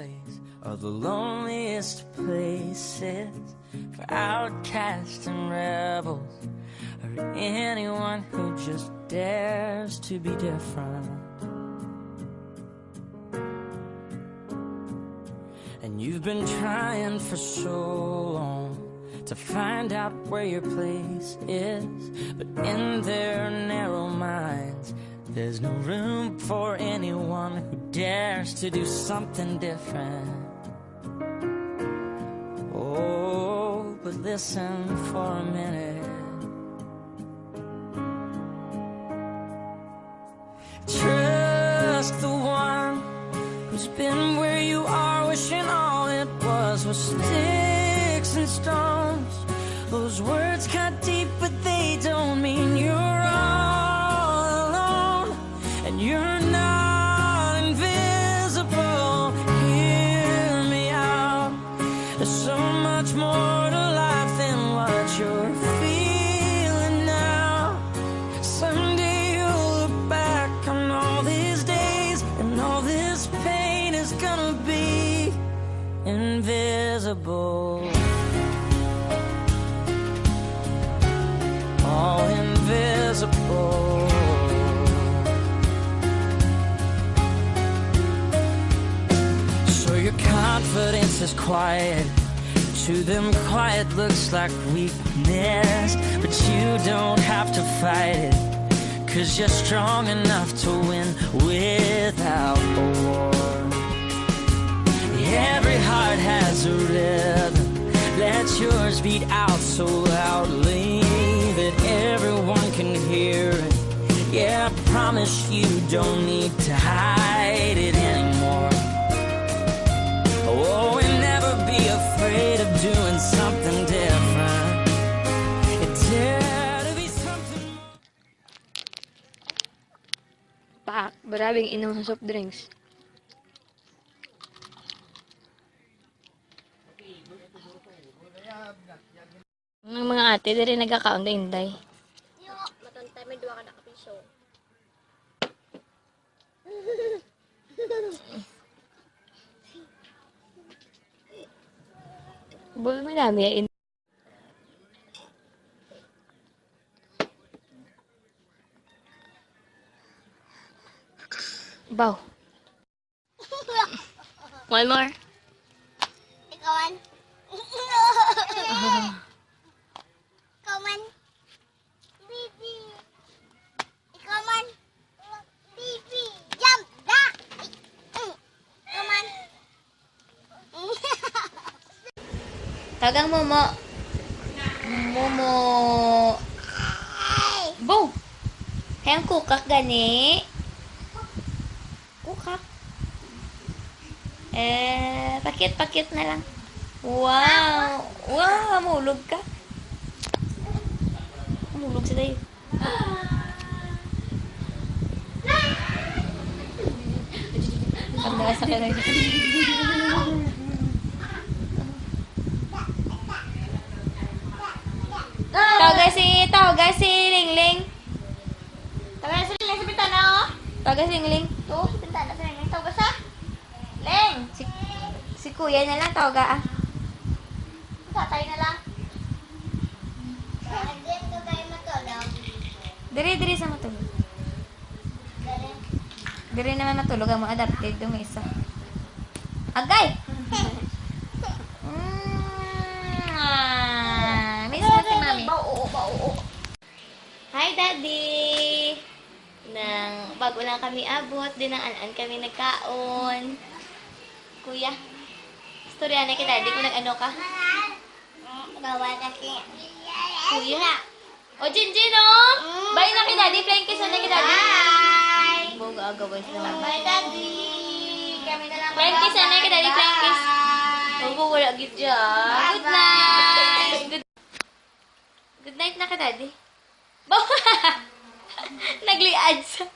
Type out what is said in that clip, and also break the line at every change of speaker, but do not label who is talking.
alleys are the loneliest places for outcasts and rebels, or anyone who just dares to be different. And you've been trying for so long to find out where your place is, but in their narrow minds there's no room for anyone who dares to do something different. Oh, but listen for a minute. Trust the one who's been where you are, wishing all it was sticks and stones. Those words cut deep, but they don't mean you're all alone, and you're not invisible. Hear me out. There's so much more to life than what you're feeling now. Someday you'll look back on all these days, and all this pain is gonna be invisible. All invisible. So your confidence is quiet. To them quiet looks like weakness, but you don't have to fight it, 'cause you're strong enough to win without a war. Every heart has a rhythm. Let yours beat out so loudly that everyone can hear it. Yeah, I promise you don't need to hide it anymore. Oh, and never be afraid of doing something different. Dare to be something more.
Pak, maraming inom sa soft drinks. Ng mga ate, dali nagkakaon na inday.
Yo, matantay may duwa ka na kapiso.
Bul mo dami ya. Bow. One more.
Ikawan. Ikawan. Bibi. Ikawan. Bibi. Jump. Da. Ikawan.
Tagang Momo. Momo. Bow. Hayang kukak gani. Kukak. Pakit na lang. Wow! Wow! Mulog ka. Mulog sila yun. Pagdasa ka lang. Tawag si Lingling.
Tawag sa Lingling sa bintana, oh.
Tawag si Lingling.
Oo, sa bintana sa Lingling. Tawag sa Ling.
Si Kuya na lang tawag ah.
Tatay na lang. Diyan ko kayo matulog.
Diri sa matulog. Diri naman matulog ang mga adapted yung isa. Agay! Miss mo si Mami. Hi, Daddy! Bago lang kami abot, dinaan kami nagkaon. Kuya, storya na kay Daddy kung nag-ano ka.
Gawa na ki.
Kuya. O, Jinjin, oh! Bye na kay Daddy. Flying kiss na kay Daddy.
Bye!
Boga, agawin sila.
Bye, Daddy! Kami na lang.
Flying kiss na kay Daddy. Flying kiss. Boga, wala gid dyan. Good night! Good night na kay Daddy. Nagliad sa...